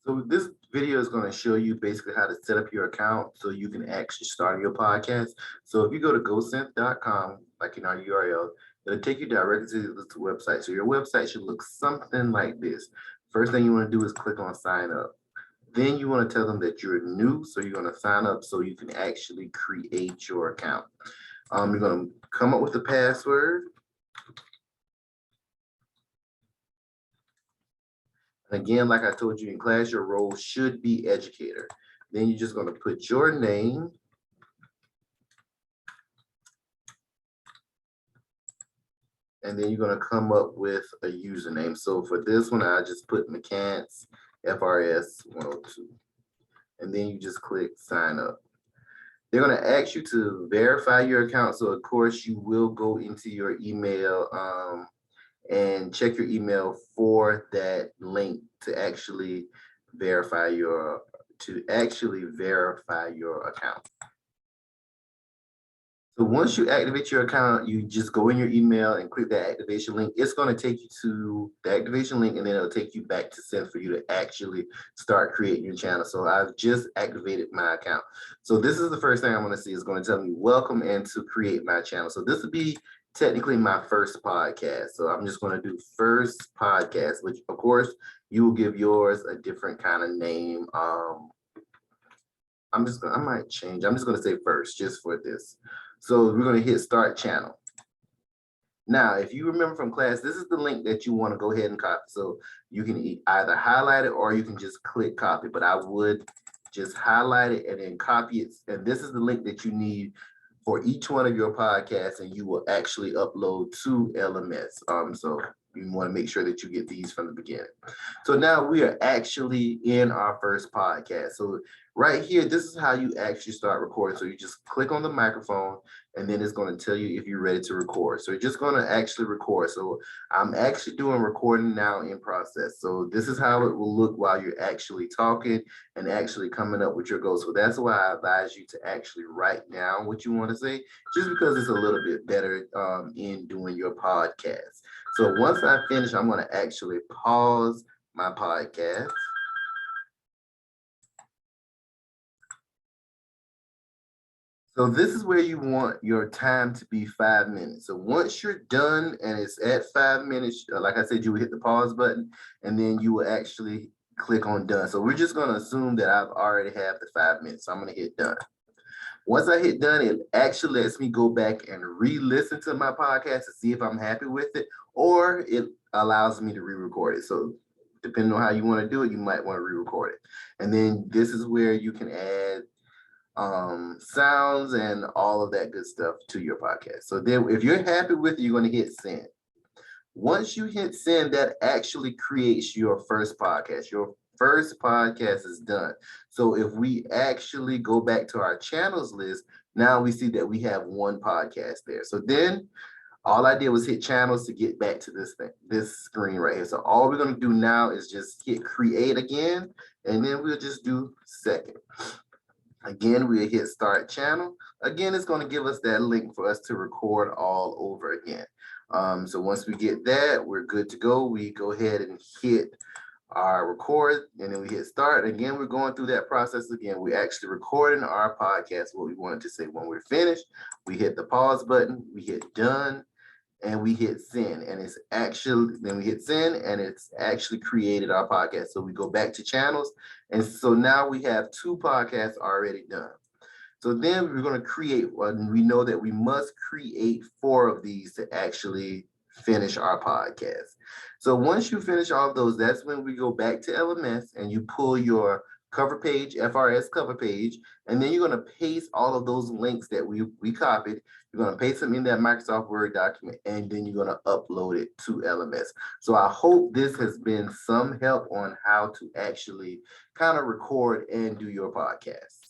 So this video is going to show you basically how to set up your account so you can actually start your podcast. So if you go to gosynth.com, like in our URL, it'll take you directly to the website. So your website should look something like this. First thing you want to do is click on sign up. Then you want to tell them that you're new, so you're going to sign up so you can actually create your account. You're going to come up with a password. Again, like I told you in class, your role should be educator. Then you're just going to put your name, and then you're going to come up with a username. So for this one, I just put Mechanics FRS 102, and then you just click sign up. They're going to ask you to verify your account. So of course you will go into your email and check your email for that link to actually verify your account. So once you activate your account, you just go in your email and click that activation link. It's going to take you to the activation link, and then it'll take you back to Send for you to actually start creating your channel. So I've just activated my account. So this is the first thing I'm going to see. Is going to tell me welcome and to create my channel. So this will be technically my first podcast. So I'm just going to do first podcast, which of course you will give yours a different kind of name. I might change. I'm just going to say first just for this. So we're going to hit start channel. Now, if you remember from class, this is the link that you want to go ahead and copy. So you can either highlight it or you can just click copy, but I would just highlight it and then copy it. And this is the link that you need for each one of your podcasts, and you will actually upload to LMS. So you want to make sure that you get these from the beginning. So now we are actually in our first podcast. So right here, this is how you actually start recording. So you just click on the microphone, and then it's going to tell you if you're ready to record. So you're just going to actually record. So I'm actually doing recording now in process. So this is how it will look while you're actually talking and actually coming up with your goals. So that's why I advise you to actually write down what you want to say, just because it's a little bit better in doing your podcast. So once I finish, I'm going to actually pause my podcast. So this is where you want your time to be 5 minutes. So once you're done and it's at 5 minutes, like I said, you will hit the pause button, and then you will actually click on done. So we're just going to assume that I've already have the 5 minutes. So I'm going to hit done. Once I hit done, it actually lets me go back and re-listen to my podcast to see if I'm happy with it, or it allows me to re-record it. So depending on how you want to do it, you might want to re-record it. And then this is where you can add sounds and all of that good stuff to your podcast. So then if you're happy with it, you're going to hit send. Once you hit send, that actually creates your first podcast. Your first podcast is done. So if we actually go back to our channels list, now we see that we have one podcast there. So then all I did was hit channels to get back to this screen right here. So all we're going to do now is just hit create again, and then we'll just do second. Again, we'll hit start channel. Again, it's going to give us that link for us to record all over again. So once we get that, we're good to go. We go ahead and hit our record, and then we hit start. Again, we're going through that process again. We're actually recording our podcast, what we wanted to say. When we're finished, we hit the pause button, we hit done, and we hit send, and it's actually, then we hit send, and it's actually created our podcast. So we go back to channels, and so now we have 2 podcasts already done. So then we're going to create, and we know that we must create 4 of these to actually finish our podcast. So once you finish all of those, that's when we go back to LMS and you pull your cover page, FRS cover page, and then you're going to paste all of those links that we copied. You're going to paste them in that Microsoft Word document, and then you're going to upload it to LMS. So I hope this has been some help on how to actually kind of record and do your podcast.